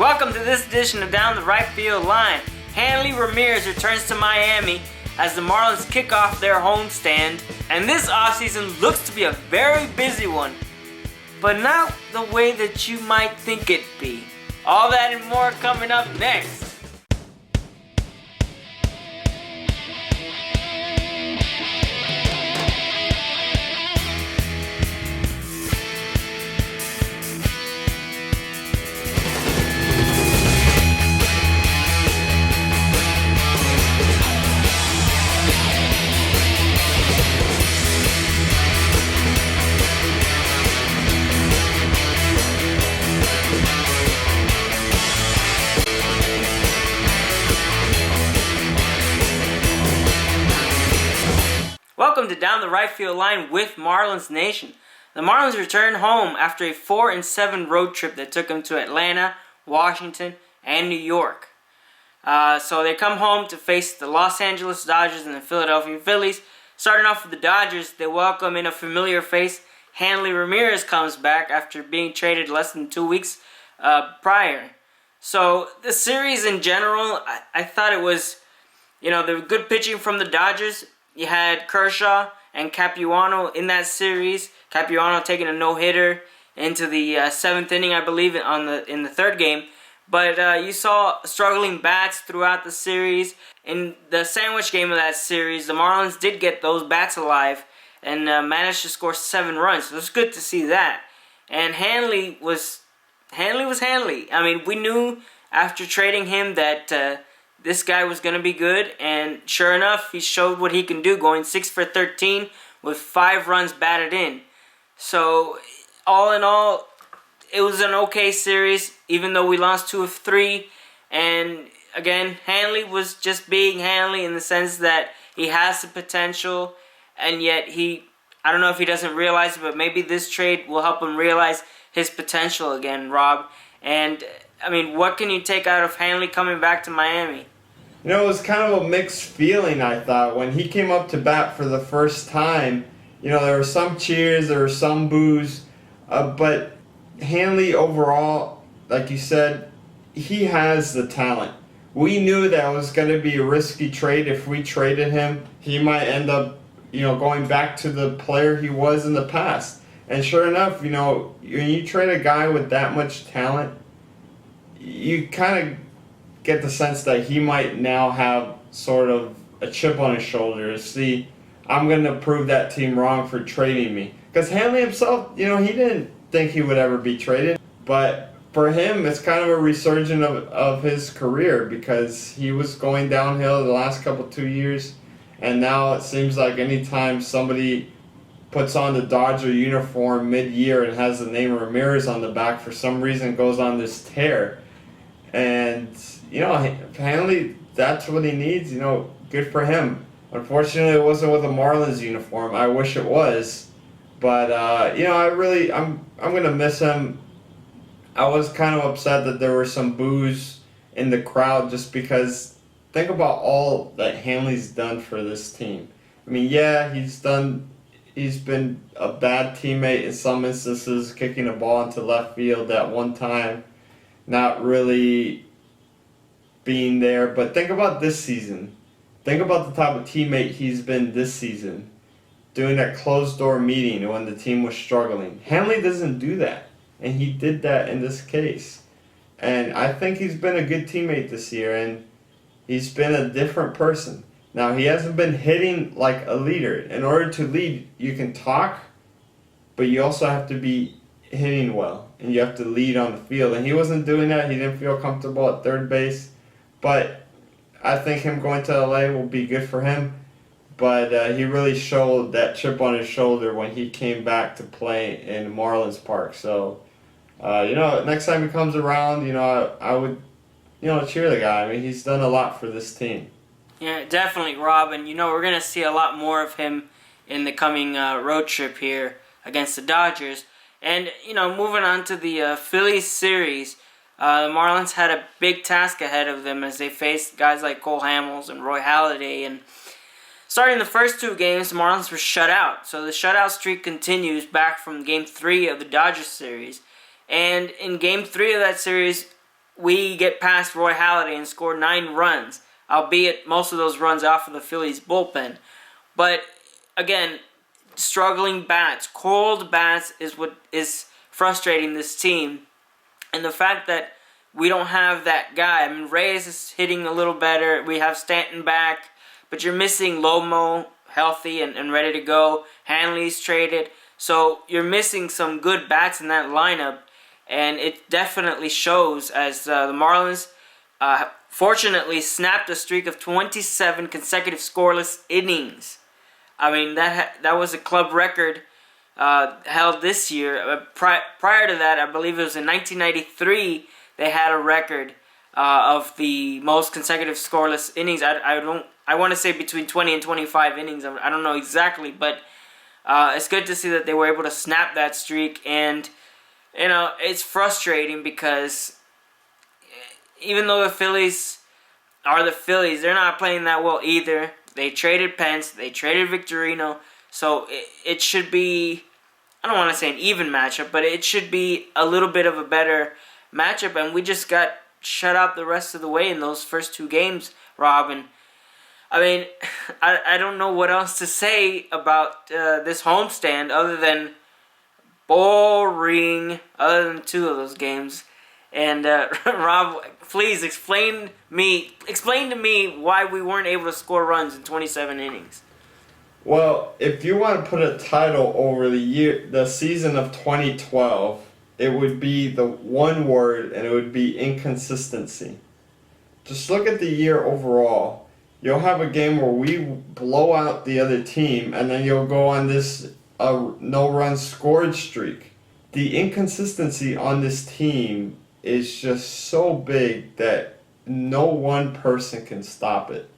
Welcome to this edition of Down the Right Field Line. Hanley Ramirez returns to Miami as the Marlins kick off their homestand, and this offseason looks to be a very busy one, but not the way that you might think it'd be. All that and more coming up next. Welcome to Down the Right Field Line with Marlins Nation. The Marlins return home after a 4-7 road trip that took them to Atlanta, Washington, and New York. So they come home to face the Los Angeles Dodgers and the Philadelphia Phillies. Starting off with the Dodgers, they welcome in a familiar face. Hanley Ramirez comes back after being traded less than 2 weeks prior. So the series in general, I thought it was, the good pitching from the Dodgers. You had Kershaw and Capuano in that series. Capuano taking a no-hitter into the 7th inning, I believe, in the third game. But you saw struggling bats throughout the series. In the sandwich game of that series, the Marlins did get those bats alive and managed to score 7 runs. So it was good to see that. And Hanley was Hanley. I mean, we knew after trading him that this guy was going to be good, and sure enough, he showed what he can do, going 6 for 13 with 5 runs batted in. So, all in all, it was an okay series, even though we lost 2 of 3. And again, Hanley was just being Hanley in the sense that he has the potential, and yet I don't know if he doesn't realize it, but maybe this trade will help him realize his potential again, Rob. And, I mean, what can you take out of Hanley coming back to Miami? It was kind of a mixed feeling, I thought. When he came up to bat for the first time, there were some cheers, there were some boos, but Hanley overall, like you said, he has the talent. We knew that it was going to be a risky trade. If we traded him, he might end up, going back to the player he was in the past. And sure enough, when you trade a guy with that much talent, you kind of get the sense that he might now have sort of a chip on his shoulder to see, I'm going to prove that team wrong for trading me. Because Hanley himself, he didn't think he would ever be traded. But for him, it's kind of a resurgence of his career because he was going downhill the last 2 years. And now it seems like anytime somebody puts on the Dodger uniform mid-year and has the name Ramirez on the back, for some reason goes on this tear. And Hanley, that's what he needs. Good for him. Unfortunately, it wasn't with a Marlins uniform. I wish it was, but I'm gonna miss him. I was kind of upset that there were some boos in the crowd just because think about all that Hanley's done for this team. I mean, yeah, he's been a bad teammate in some instances, kicking a ball into left field at one time, not really being there. But think about this season. Think about the type of teammate he's been this season, doing that closed-door meeting when the team was struggling. Hanley doesn't do that, and he did that in this case. And I think he's been a good teammate this year, and he's been a different person. Now, he hasn't been hitting like a leader. In order to lead, you can talk, but you also have to be hitting well, and you have to lead on the field. And he wasn't doing that. He didn't feel comfortable at third base. But I think him going to LA will be good for him. But he really showed that chip on his shoulder when he came back to play in Marlins Park. So, next time he comes around, I would, cheer the guy. I mean, he's done a lot for this team. Yeah, definitely, Rob. And, we're going to see a lot more of him in the coming road trip here against the Dodgers. And, moving on to the Phillies series, the Marlins had a big task ahead of them as they faced guys like Cole Hamels and Roy Halladay. And starting the first 2 games, the Marlins were shut out. So the shutout streak continues back from Game 3 of the Dodgers series. And in Game 3 of that series, we get past Roy Halladay and score 9 runs, albeit most of those runs off of the Phillies bullpen. But again, struggling bats, cold bats is what is frustrating this team. And the fact that we don't have that guy. I mean, Reyes is hitting a little better. We have Stanton back. But you're missing Lomo, healthy and ready to go. Hanley's traded. So you're missing some good bats in that lineup. And it definitely shows as the Marlins fortunately snapped a streak of 27 consecutive scoreless innings. I mean, that was a club record held this year. Prior to that, I believe it was in 1993, they had a record of the most consecutive scoreless innings. I want to say between 20 and 25 innings. I don't know exactly, but it's good to see that they were able to snap that streak. And you know, it's frustrating because even though the Phillies are the Phillies, they're not playing that well either. They traded Pence, they traded Victorino, so it should be, I don't want to say an even matchup, but it should be a little bit of a better matchup, and we just got shut out the rest of the way in those first 2 games, Robin. I mean, I don't know what else to say about this homestand other than boring, other than 2 of those games. And Rob, please explain to me why we weren't able to score runs in 27 innings. Well, if you want to put a title over the season of 2012, it would be the one word, and it would be inconsistency. Just look at the year overall. You'll have a game where we blow out the other team, and then you'll go on this no-run scored streak. The inconsistency on this team is just so big that no one person can stop it.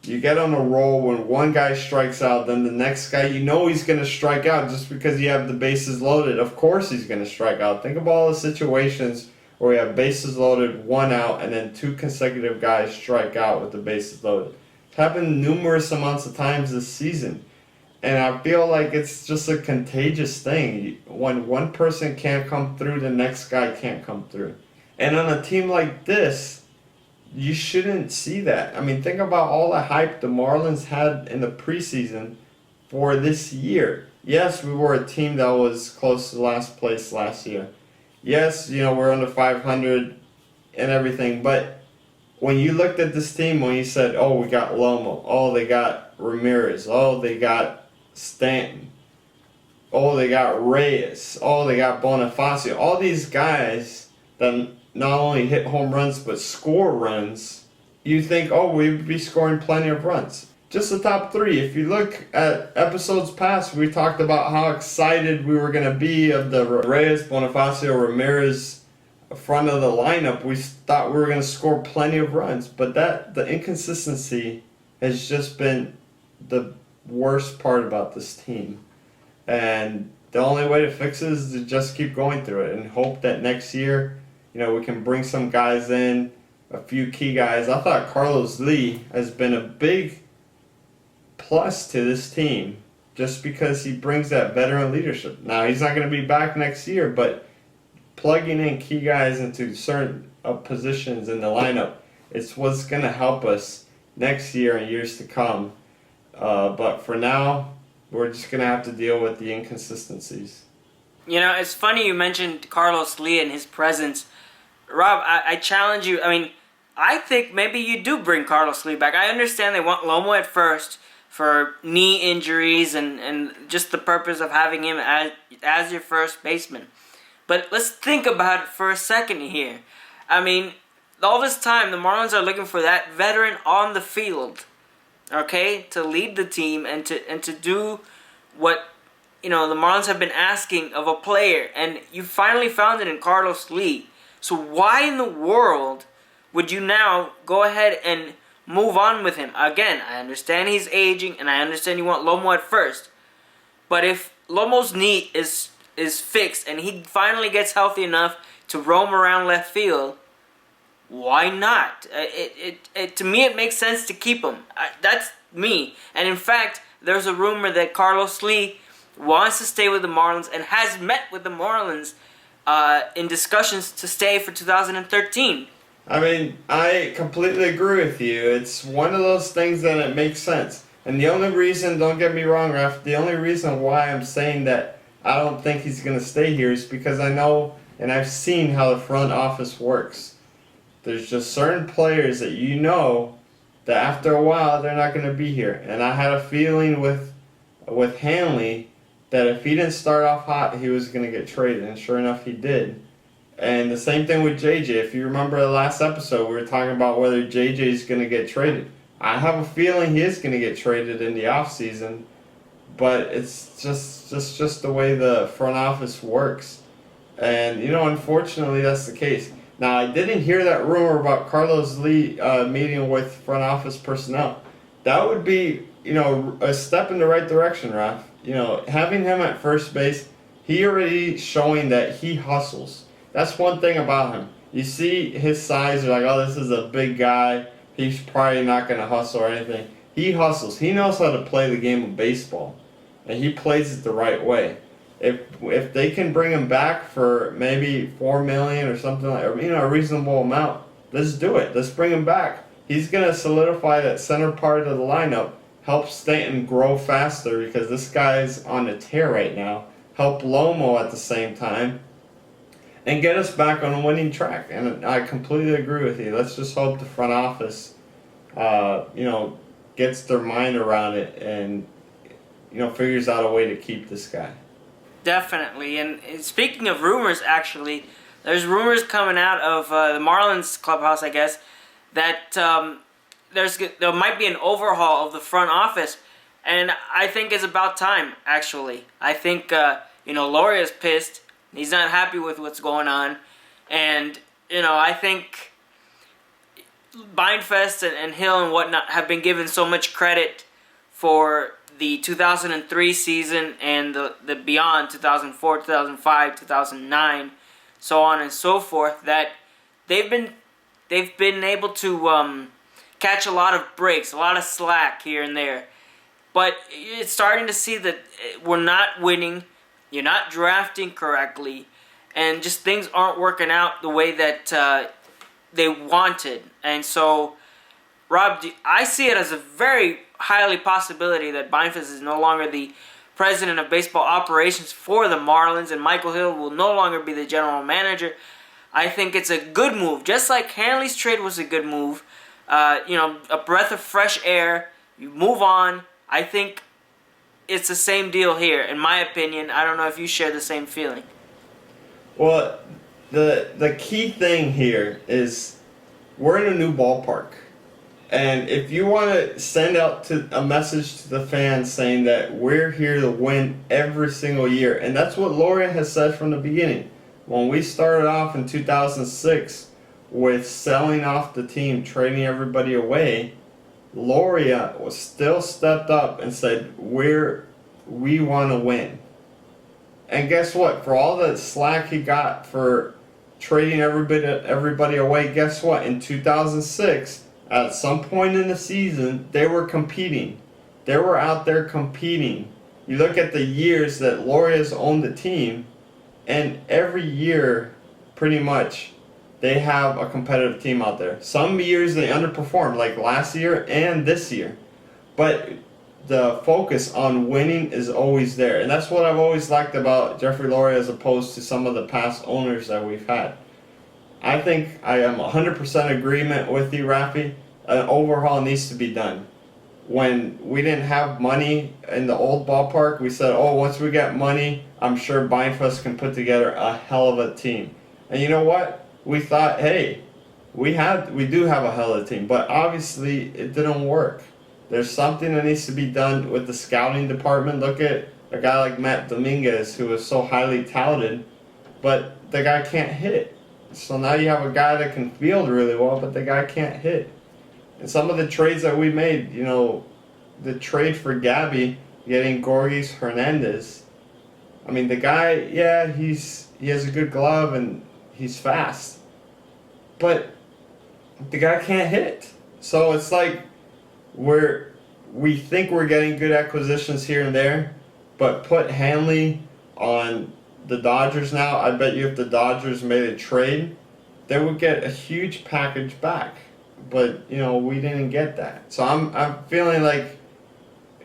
You get on a roll when one guy strikes out, then the next guy, you know he's going to strike out just because you have the bases loaded. Of course he's going to strike out. Think of all the situations where we have bases loaded, 1 out, and then 2 consecutive guys strike out with the bases loaded. It's happened numerous amounts of times this season. And I feel like it's just a contagious thing. When one person can't come through, the next guy can't come through. And on a team like this, you shouldn't see that. I mean, think about all the hype the Marlins had in the preseason for this year. Yes, we were a team that was close to last place last year. Yes, you know, we're under 500 and everything. But when you looked at this team, when you said, oh, we got Lomo. Oh, they got Ramirez. Oh, they got Stanton. Oh, they got Reyes. Oh, they got Bonifacio. All these guys that not only hit home runs but score runs, you think, oh, we'd be scoring plenty of runs. Just the top 3. If you look at episodes past, we talked about how excited we were going to be of the Reyes, Bonifacio, Ramirez front of the lineup. We thought we were going to score plenty of runs, but the inconsistency has just been the worst part about this team. And the only way to fix it is to just keep going through it and hope that next year, you know, we can bring some guys in, a few key guys. I thought Carlos Lee has been a big plus to this team just because he brings that veteran leadership. Now, he's not going to be back next year, but plugging in key guys into certain positions in the lineup, it's what's going to help us next year and years to come. But for now, we're just going to have to deal with the inconsistencies. You know, it's funny you mentioned Carlos Lee and his presence. Rob, I challenge you. I mean, I think maybe you do bring Carlos Lee back. I understand they want Lomo at first for knee injuries and just the purpose of having him as your first baseman. But let's think about it for a second here. I mean, all this time, the Marlins are looking for that veteran on the field, okay, to lead the team and to do what, you know, the Marlins have been asking of a player. And you finally found it in Carlos Lee. So why in the world would you now go ahead and move on with him? Again, I understand he's aging, and I understand you want Lomo at first. But if Lomo's knee is fixed and he finally gets healthy enough to roam around left field, why not? To me, it makes sense to keep him. That's me. And in fact, there's a rumor that Carlos Lee wants to stay with the Marlins and has met with the Marlins in discussions to stay for 2013. I mean, I completely agree with you. It's one of those things that it makes sense. And the only reason, don't get me wrong, Raf, the only reason why I'm saying that I don't think he's going to stay here is because I know and I've seen how the front office works. There's just certain players that you know that after a while they're not going to be here. And I had a feeling with Hanley that if he didn't start off hot, he was going to get traded. And sure enough, he did. And the same thing with JJ. If you remember the last episode, we were talking about whether JJ is going to get traded. I have a feeling he is going to get traded in the offseason, but it's just the way the front office works. And, unfortunately, that's the case. Now, I didn't hear that rumor about Carlos Lee meeting with front office personnel. That would be, a step in the right direction, Raph. Having him at first base, he already showing that he hustles. That's one thing about him. You see his size, you're like, oh, this is a big guy. He's probably not going to hustle or anything. He hustles. He knows how to play the game of baseball. And he plays it the right way. If they can bring him back for maybe $4 million or something like, a reasonable amount, let's do it. Let's bring him back. He's going to solidify that center part of the lineup, help Stanton grow faster because this guy's on a tear right now, help Lomo at the same time, and get us back on a winning track. And I completely agree with you. Let's just hope the front office, gets their mind around it and, figures out a way to keep this guy. Definitely. And speaking of rumors, actually, there's rumors coming out of the Marlins clubhouse, I guess, that there might be an overhaul of the front office. And I think it's about time, actually. I think, Loria's pissed. He's not happy with what's going on. And, I think Beinfest and Hill and whatnot have been given so much credit for the 2003 season and the beyond, 2004, 2005, 2009, so on and so forth, that they've been able to catch a lot of breaks, a lot of slack here and there. But it's starting to see that we're not winning, you're not drafting correctly, and just things aren't working out the way that they wanted. And so, Rob, I see it as a very highly possibility that Beinfest is no longer the president of baseball operations for the Marlins, and Michael Hill will no longer be the general manager. I think it's a good move, just like Hanley's trade was a good move. A breath of fresh air. You move on. I think it's the same deal here, in my opinion. I don't know if you share the same feeling. Well, the key thing here is we're in a new ballpark. And if you want to send out a message to the fans saying that we're here to win every single year, and that's what Loria has said from the beginning. When we started off in 2006 with selling off the team, trading everybody away, Loria was still stepped up and said, we want to win. And guess what? For all the slack he got for trading everybody away, guess what? In 2006, at some point in the season, they were competing. They were out there competing. You look at the years that Loria's owned the team, and every year, pretty much, they have a competitive team out there. Some years they underperformed, like last year and this year. But the focus on winning is always there. And that's what I've always liked about Jeffrey Loria as opposed to some of the past owners that we've had. I think I am 100% agreement with you, Rafi. An overhaul needs to be done. When we didn't have money in the old ballpark, we said, once we get money, I'm sure Beinfest can put together a hell of a team. And you know what? We thought, hey, we do have a hell of a team, but obviously it didn't work. There's something that needs to be done with the scouting department. Look at a guy like Matt Dominguez, who is so highly touted, but the guy can't hit. So now you have a guy that can field really well, but the guy can't hit. And some of the trades that we made, the trade for Gabby, getting Gorgis Hernandez. I mean, the guy, he has a good glove and he's fast, but the guy can't hit. So it's like we think we're getting good acquisitions here and there, but put Hanley on the Dodgers now, I bet you if the Dodgers made a trade, they would get a huge package back. But, you know, we didn't get that. So I'm feeling like,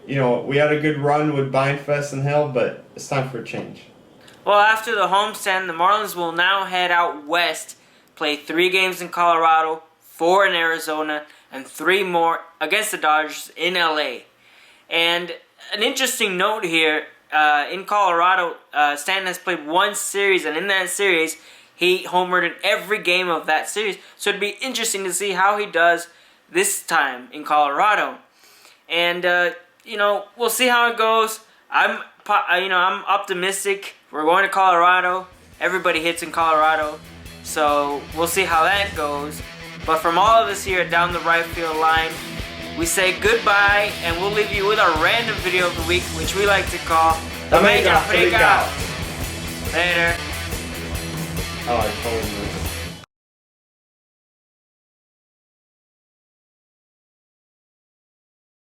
you know, we had a good run with Bindfest and Hill, but it's time for a change. Well, after the homestand, the Marlins will now head out west, play 3 games in Colorado, 4 in Arizona, and 3 more against the Dodgers in LA. And an interesting note here, in Colorado, Stanton has played 1 series, and in that series, he homered in every game of that series. So it'd be interesting to see how he does this time in Colorado. And, you know, we'll see how it goes. I'm optimistic. We're going to Colorado. Everybody hits in Colorado. So we'll see how that goes. But from all of us here at Down the Right Field Line, we say goodbye, and we'll leave you with our random video of the week, which we like to call The Mega Freakout. Later. Oh, I told you.